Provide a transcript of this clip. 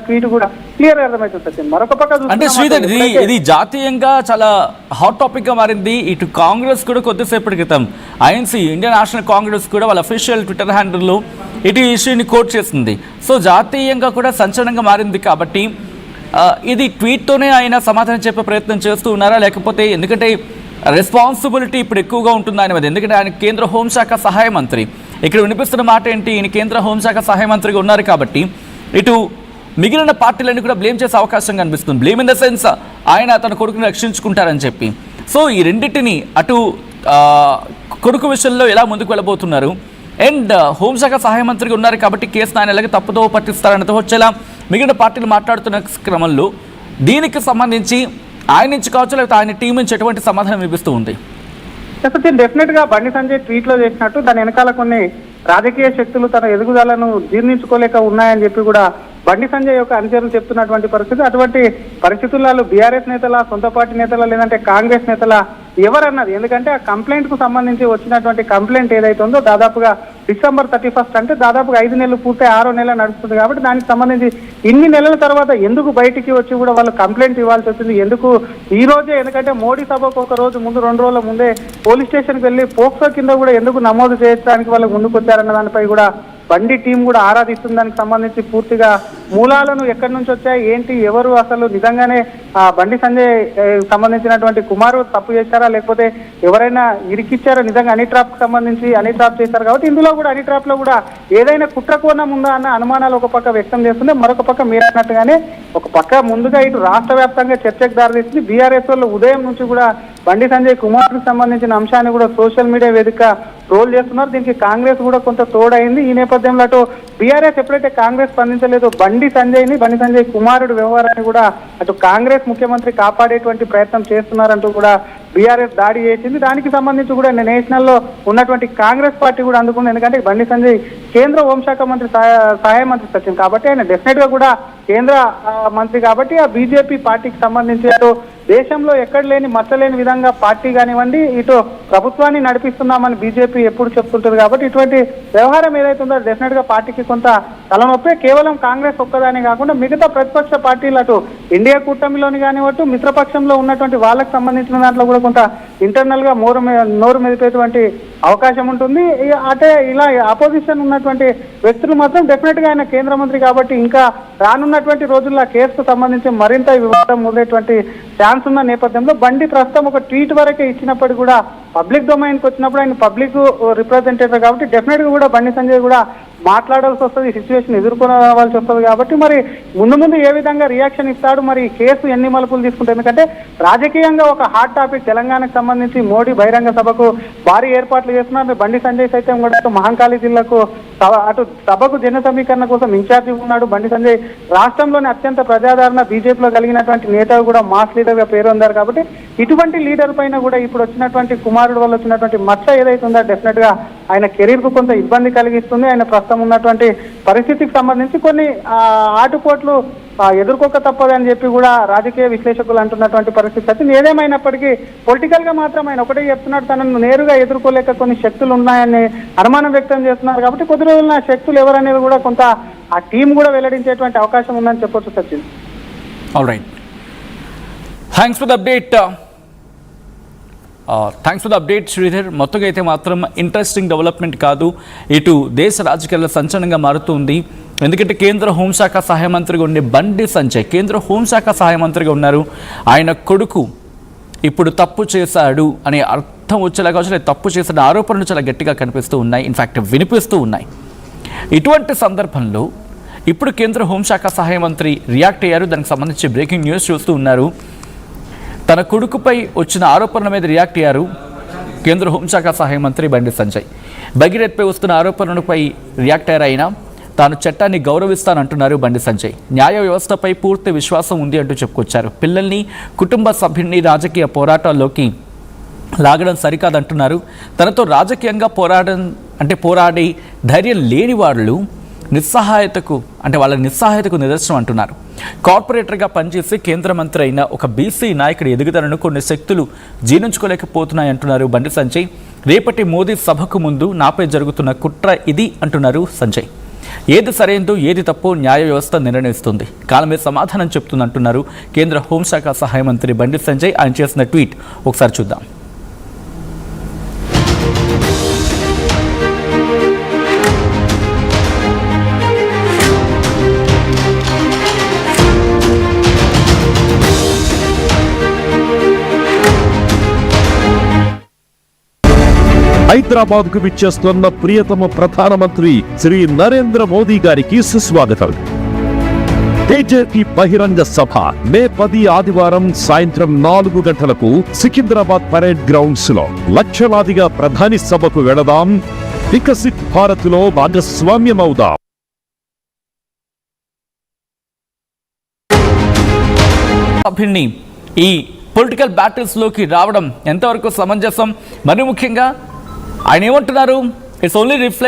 Tweet కూడా clear అర్థమవుతుంది. మరొక పక్క అంటే శ్రీధర్, ఇది జాతీయంగా చాలా హాట్ టాపిక్ గా మారింది. ఇటు కాంగ్రెస్ కూడా కొద్దిసేపటి క్రితం ఐఎన్సీ ఇండియన్ నేషనల్ కాంగ్రెస్ కూడా వాళ్ళ అఫీషియల్ ట్విట్టర్ హ్యాండిల్లో ఇటు ఇష్యూని కోట్ చేసింది. సో జాతీయంగా కూడా సంచలనంగా మారింది. కాబట్టి ఇది ట్వీట్తోనే ఆయన సమాధానం చెప్పే ప్రయత్నం చేస్తూ ఉన్నారా, లేకపోతే ఎందుకంటే రెస్పాన్సిబిలిటీ ఇప్పుడు ఎక్కువగా ఉంటుంది ఆయన మీద, ఎందుకంటే ఆయన కేంద్ర హోంశాఖ సహాయ మంత్రి. ఇక్కడ వినిపిస్తున్న మాట ఏంటి, ఈయన కేంద్ర హోంశాఖ సహాయ మంత్రిగా ఉన్నారు కాబట్టి ఇటు మిగిలిన పార్టీలన్నీ కూడా బ్లేమ్ చేసే అవకాశం కనిపిస్తుంది. బ్లేమ్ ఇన్ ద సెన్స్ ఆయన తన కొడుకుని రక్షించుకుంటారని చెప్పి. సో ఈ రెండింటిని అటు కొడుకు విషయంలో ఎలా ముందుకు వెళ్ళబోతున్నారు, అండ్ హోంశాఖ సహాయ మంత్రిగా ఉన్నారు కాబట్టి కేసును ఆయన ఎలాగ తప్పుదో పట్టిస్తారన్నతో వచ్చేలా మిగిలిన పార్టీలు మాట్లాడుతున్న క్రమంలో దీనికి సంబంధించి ఆయన నుంచి కావచ్చు, లేకపోతే ఆయన టీం నుంచి ఎటువంటి సమాధానం ఇప్పిస్తూ ఉంది? డెఫినెట్ గా బండి సంజయ్ ట్వీట్ లో చేసినట్టు దాని వెనకాల కొన్ని రాజకీయ శక్తులు తన ఎదుగుదలను జీర్ణించుకోలేక ఉన్నాయని చెప్పి కూడా బండి సంజయ్ యొక్క అనుచరులు చెప్తున్నటువంటి పరిస్థితి. అటువంటి పరిస్థితుల్లో బీఆర్ఎస్ నేతల, సొంత పార్టీ నేతల, లేదంటే కాంగ్రెస్ నేతల ఎవరన్నది, ఎందుకంటే ఆ కంప్లైంట్ కు సంబంధించి వచ్చినటువంటి కంప్లైంట్ ఏదైతే ఉందో దాదాపుగా డిసెంబర్ 31 అంటే దాదాపుగా 5 నెలలు పూర్తి 6వ నెల నడుస్తుంది. కాబట్టి దానికి సంబంధించి ఇన్ని నెలల తర్వాత ఎందుకు బయటికి వచ్చి కూడా వాళ్ళు కంప్లైంట్ ఇవ్వాల్సి వచ్చింది, ఎందుకు ఈ రోజే, ఎందుకంటే మోడీ సభకు ఒక రోజు ముందు 2 రోజుల ముందే పోలీస్ స్టేషన్కి వెళ్ళి పోక్సో కింద కూడా ఎందుకు నమోదు చేయడానికి వాళ్ళు ముందుకు వచ్చారన్న దానిపై కూడా బండి టీం కూడా ఆరాధిస్తుంది. దానికి సంబంధించి పూర్తిగా మూలాలను ఎక్కడి నుంచి వచ్చాయి, ఏంటి, ఎవరు అసలు నిజంగానే బండి సంజయ్ సంబంధించినటువంటి కుమారు తప్పు చేశారా, లేకపోతే ఎవరైనా ఇరికిచ్చారా, నిజంగా హనీ ట్రాప్ కి సంబంధించి హనీ ట్రాప్ చేశారు కాబట్టి ఇందులో కూడా హనీ ట్రాప్ లో కూడా ఏదైనా కుట్ర కోణం ఉందా అన్న అనుమానాలు ఒక పక్క వ్యక్తం చేస్తుంది. మరొక పక్క మీరు అన్నట్టుగానే ఒక పక్క ముందుగా ఇటు రాష్ట్ర వ్యాప్తంగా చర్చకు దారితీస్తుంది. బీఆర్ఎస్ వాళ్ళు ఉదయం నుంచి కూడా బండి సంజయ్ కుమార్కి సంబంధించిన అంశాన్ని కూడా సోషల్ మీడియా వేదిక ట్రోల్ చేస్తున్నారు. దీనికి కాంగ్రెస్ కూడా కొంత తోడైంది. ఈ నేపథ్యంలో అటు బీఆర్ఎస్ ఎప్పుడైతే కాంగ్రెస్ స్పందించలేదో బండి సంజయ్ కుమారుడు వ్యవహారాన్ని కూడా అటు కాంగ్రెస్ ముఖ్యమంత్రి కాపాడేటువంటి ప్రయత్నం చేస్తున్నారంటూ కూడా బీఆర్ఎస్ దాడి చేసింది. దానికి సంబంధించి కూడా నేషనల్ లో ఉన్నటువంటి కాంగ్రెస్ పార్టీ కూడా అందుకుంది. ఎందుకంటే బండి సంజయ్ కేంద్ర హోంశాఖ మంత్రి సహాయ మంత్రి సచిన్ కాబట్టి ఆయన డెఫినెట్ గా కూడా కేంద్ర మంత్రి కాబట్టి ఆ బీజేపీ పార్టీకి సంబంధించి అటు దేశంలో ఎక్కడ లేని మచ్చలేని విధంగా పార్టీ కానివ్వండి, ఇటు ప్రభుత్వాన్ని నడిపిస్తున్నామని బీజేపీ ఎప్పుడు చెప్తుంటుంది. కాబట్టి ఇటువంటి వ్యవహారం ఏదైతే ఉందో డెఫినెట్ గా పార్టీకి కొంత తలనొప్పే. కేవలం కాంగ్రెస్ ఒక్కదానే కాకుండా మిగతా ప్రతిపక్ష పార్టీలు అటు ఇండియా కూటమిలోని కానివ్వచ్చు, మిత్రపక్షంలో ఉన్నటువంటి వాళ్ళకి సంబంధించిన దాంట్లో కూడా కొంత ఇంటర్నల్ గా నోరు మెదిపేటువంటి అవకాశం ఉంటుంది. అంటే ఇలా అపోజిషన్ ఉన్నటువంటి వ్యక్తులు మాత్రం డెఫినెట్ గా ఆయన కేంద్ర మంత్రి కాబట్టి ఇంకా రానున్నటువంటి రోజుల్లో కేసుకు సంబంధించి మరింత వివాదం మొదలైనటువంటి ఛాన్స్ ఉన్న నేపథ్యంలో బండి ప్రస్తుతం ఒక ట్వీట్ వరకే ఇచ్చినప్పటికీ కూడా పబ్లిక్ డొమైన్కి వచ్చినప్పుడు ఆయన పబ్లిక్ రిప్రజెంటేటివ్ కాబట్టి డెఫినెట్ గా కూడా బండి సంజయ్ కూడా మాట్లాడాల్సి వస్తుంది, సిచ్యువేషన్ ఎదుర్కోవాల్సి వస్తుంది. కాబట్టి మరి ముందు ఏ విధంగా రియాక్షన్ ఇస్తాడు, మరి కేసు ఎన్ని మలుపులు తీసుకుంటారు, ఎందుకంటే రాజకీయంగా ఒక హాట్ టాపిక్ తెలంగాణకు సంబంధించి మోడీ బహిరంగ సభకు భారీ ఏర్పాట్లు చేస్తున్నారు. బండి సంజయ్ సైతం కూడా మహంకాళి జిల్లాకు అటు సభకు జన సమీకరణ కోసం ఇన్ఛార్జి ఉన్నాడు. బండి సంజయ్ రాష్ట్రంలోని అత్యంత ప్రజాదరణ బీజేపీలో కలిగినటువంటి నేత కూడా మాస్ లీడర్ గా పేరు పొందారు. కాబట్టి ఇటువంటి లీడర్ పైన కూడా ఇప్పుడు వచ్చినటువంటి కుమారుడు వల్ల వచ్చినటువంటి మచ్చ ఏదైతే ఉందో డెఫినెట్ గా ఆయన కెరీర్ కు కొంత ఇబ్బంది కలిగిస్తుంది. ఆయన ప్రస్తుతం ఉన్నటువంటి పరిస్థితికి సంబంధించి కొన్ని ఆటుపోట్లు ఎదుర్కోక తప్పదని చెప్పి కూడా రాజకీయ విశ్లేషకులు అంటున్నటువంటి పరిస్థితి అయితే ఏదేమైనప్పటికీ పొలిటికల్ గా మాత్రం ఆయన ఒకటే చెప్తున్నాడు, తనను నేరుగా ఎదుర్కోలేక కొన్ని శక్తులు ఉన్నాయని అనుమానం వ్యక్తం చేస్తున్నారు. కాబట్టి కొద్ది రోజుల శక్తులు ఎవరనేది కూడా కొంత ఆ టీం కూడా వెల్లడించేటువంటి అవకాశం ఉందని చెప్పొచ్చు. Sachin, all right, thanks for the update Sridhar. మొత్తంగా అయితే మాత్రం ఇంట్రెస్టింగ్ డెవలప్మెంట్ కాదు, ఇటు దేశ రాజకీయాల్లో సంచలనంగా మారుతుంది. ఎందుకంటే కేంద్ర హోంశాఖ సహాయ మంత్రిగా ఉండే బండి సంజయ్ కేంద్ర హోంశాఖ సహాయ మంత్రిగా ఉన్నారు. ఆయన కొడుకు ఇప్పుడు తప్పు చేశాడు అనే అర్థం వచ్చేలాగా తప్పు చేసిన ఆరోపణలు చాలా గట్టిగా కనిపిస్తూ ఉన్నాయి, ఇన్ఫ్యాక్ట్ వినిపిస్తూ ఉన్నాయి. ఇటువంటి సందర్భంలో ఇప్పుడు కేంద్ర హోంశాఖ సహాయ మంత్రి రియాక్ట్ అయ్యారు. దానికి సంబంధించి బ్రేకింగ్ న్యూస్ చూస్తూ ఉన్నారు. తన కొడుకుపై వచ్చిన ఆరోపణల మీద రియాక్ట్ అయ్యారు కేంద్ర హోంశాఖ సహాయ మంత్రి బండి సంజయ్. భగీరథ్పై వస్తున్న ఆరోపణలపై రియాక్ట్ అయ్యారు ఆయన. తాను చట్టాన్ని గౌరవిస్తానంటున్నారు బండి సంజయ్. న్యాయ వ్యవస్థపై పూర్తి విశ్వాసం ఉంది అంటూ చెప్పుకొచ్చారు. పిల్లల్ని, కుటుంబ సభ్యుల్ని రాజకీయ పోరాటాల్లోకి లాగడం సరికాదంటున్నారు. తనతో రాజకీయంగా పోరాడే ధైర్యం లేని వాళ్ళు వాళ్ళ నిస్సహాయతకు నిదర్శనం అంటున్నారు. కార్పొరేటర్గా పనిచేసి కేంద్ర మంత్రి అయిన ఒక బీసీ నాయకుడి ఎదుగుదలను కొన్ని శక్తులు జీర్ణించుకోలేకపోతున్నాయంటున్నారు బండి సంజయ్. రేపటి మోదీ సభకు ముందు నాపై జరుగుతున్న కుట్ర ఇది అంటున్నారు సంజయ్. ఏది సరైనదో ఏది తప్పో న్యాయ వ్యవస్థ నిర్ణయిస్తుంది, కాలమే సమాధానం చెప్తుందంటున్నారు కేంద్ర హోంశాఖ సహాయ మంత్రి బండి సంజయ్. ఆయన చేసిన ట్వీట్ ఒకసారి చూద్దాం. హైదరాబాద్ కు విచ్చేస్తున్న ప్రియతమ ప్రధానమంత్రి శ్రీ నరేంద్ర మోదీ గారికి సుస్వాగతం. బీజేపీ బహిరంగ సభ మే 10 ఆదివారం సాయంత్రం 4 గంటలకు సికింద్రాబాద్ పరేడ్ గ్రౌండ్స్ లో లక్షలాదిగా ప్రధాని సభకు వెళదాం. వికసిత్ భారత్ లో భాగస్వామ్యమవుదాం. సభ్యుల్ని ఈ పొలిటికల్ బ్యాటిల్స్లోకి రావడం ఎంతవరకు సమంజసం? మరి ముఖ్యంగా ఆయన ఏమంటున్నారు? It's only reflect